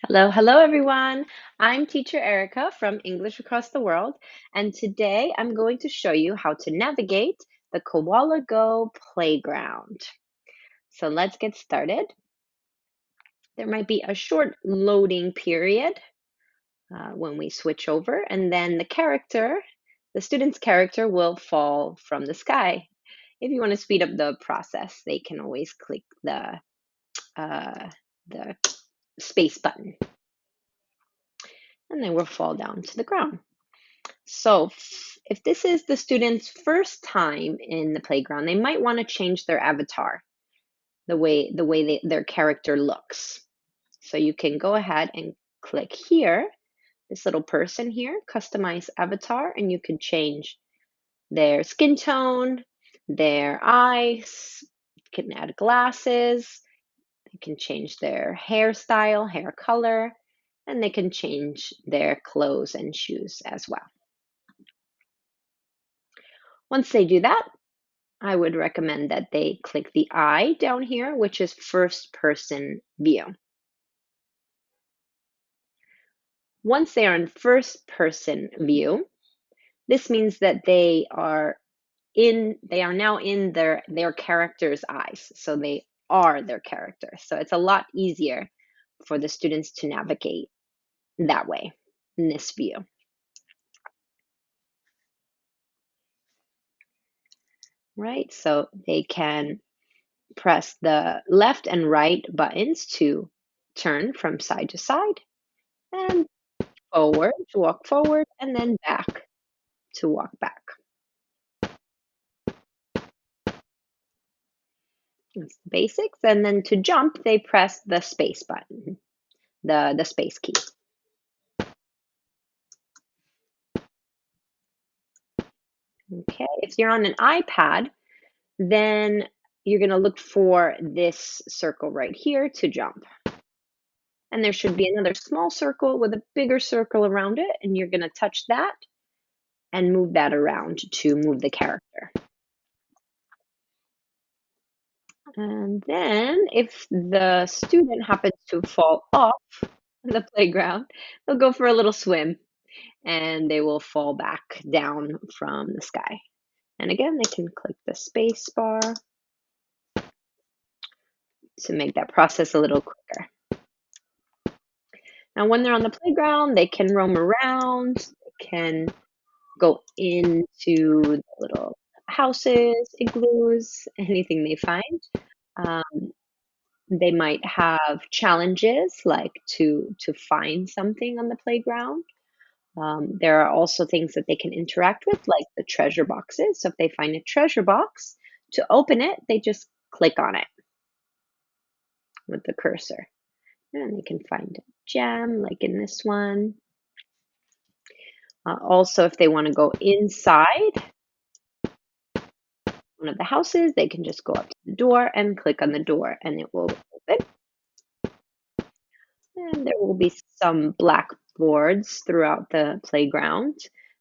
Hello everyone. I'm teacher Erica from English Across the World, and today I'm going to show you how to navigate the KoalaGo playground. So let's get started. There might be a short loading period when we switch over, and then the student's character will fall from the sky. If you want to speed up the process, they can always click uh, the space button, and they will fall down to the ground. So, if this is the student's first time in the playground, they might want to change their avatar, their character looks. So you can go ahead and click here, this little person here, customize avatar, and you can change their skin tone, their eyes, you can add glasses, you can change their hairstyle, hair color, and they can change their clothes and shoes as well. Once they do that, I would recommend that they click the I down here, which is first person view. Once they are in first person view, this means that they are now in their character's eyes. So they are their character. So it's a lot easier for the students to navigate that way in this view. Right? So they can press the left and right buttons to turn from side to side and forward to walk forward, and then back to walk back. That's the basics. And then to jump, they press the space button, the space key. Okay, if you're on an iPad, then you're going to look for this circle right here to jump. And there should be another small circle with a bigger circle around it, and you're going to touch that and move that around to move the character. And then if the student happens to fall off the playground, they'll go for a little swim and they will fall back down from the sky. And again, they can click the space bar to make that process a little quicker. Now, when they're on the playground, they can roam around, they can go into the little houses, igloos, anything they find. Um, they might have challenges like to find something on the playground. There are also things that they can interact with, like the treasure boxes. So if they find a treasure box, to open it, they just click on it with the cursor. And they can find a gem, like in this one. Also, if they want to go inside one of the houses, they can just go up to the door and click on the door, and it will open. And there will be some blackboards throughout the playground.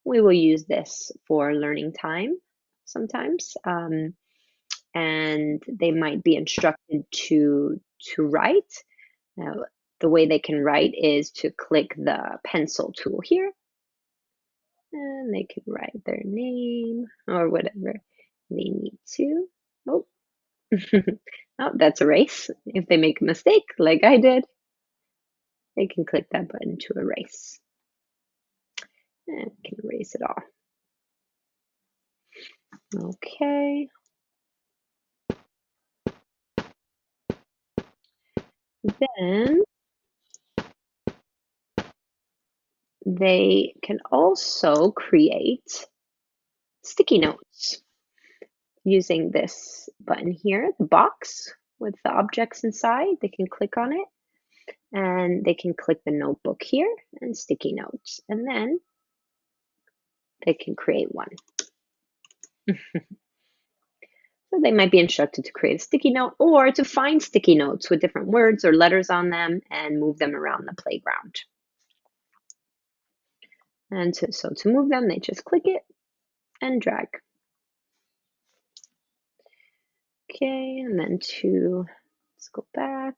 We will use this for learning time sometimes. And they might be instructed to write. Now, the way they can write is to click the pencil tool here, and they can write their name or whatever they need to. Oh, oh, that's erase. If they make a mistake, like I did, they can click that button to erase, and can erase it all. Okay. Then they can also create sticky notes using this button here, the box with the objects inside. They can click on it and they can click the notebook here and sticky notes, and then they can create one. So they might be instructed to create a sticky note or to find sticky notes with different words or letters on them and move them around the playground. And so to move them, they just click it and drag. Okay, and then let's go back.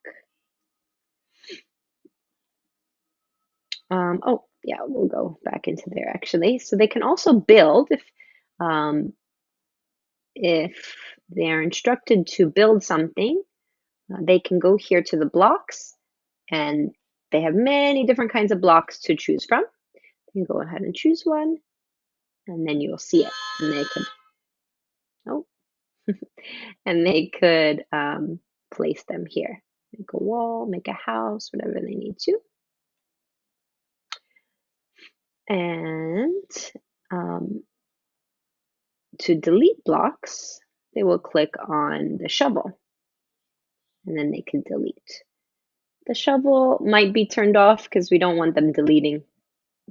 Oh, yeah, we'll go back into there actually. So they can also build um, if they're instructed to build something, they can go here to the blocks and they have many different kinds of blocks to choose from. You can go ahead and choose one and then you'll see it. And they could, oh, and they could place them here. Make a wall, make a house, whatever they need to. And um, to delete blocks, they will click on the shovel and then they can delete. The shovel might be turned off because we don't want them deleting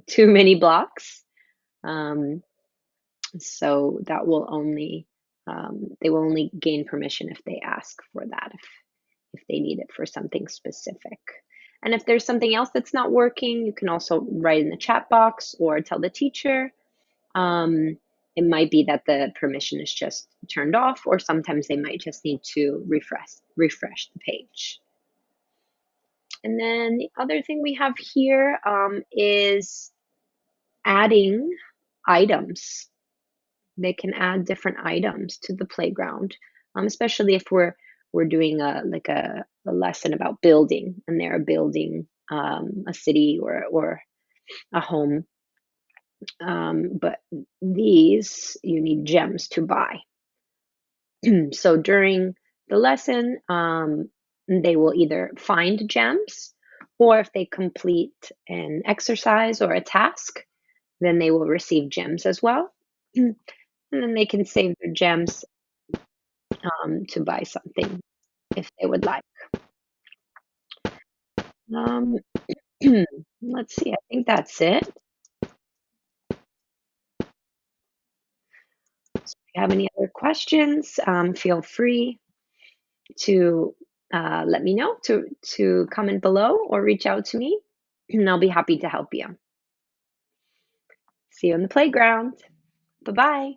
too many blocks. Um, so that will only, they will only gain permission if they ask for that, if they need it for something specific. And if there's something else that's not working, you can also write in the chat box or tell the teacher. Um, it might be that the permission is just turned off, or sometimes they might just need to refresh the page. And then the other thing we have here is adding items. They can add different items to the playground, especially if we're doing a lesson about building, and they're building a city or a home. But these you need gems to buy. So during the lesson, they will either find gems, or if they complete an exercise or a task, then they will receive gems as well. And then they can save their gems to buy something if they would like. Um, let's see, I think that's it. So if you have any other questions, feel free to let me know, to comment below or reach out to me, and I'll be happy to help you. See you on the playground. Bye bye.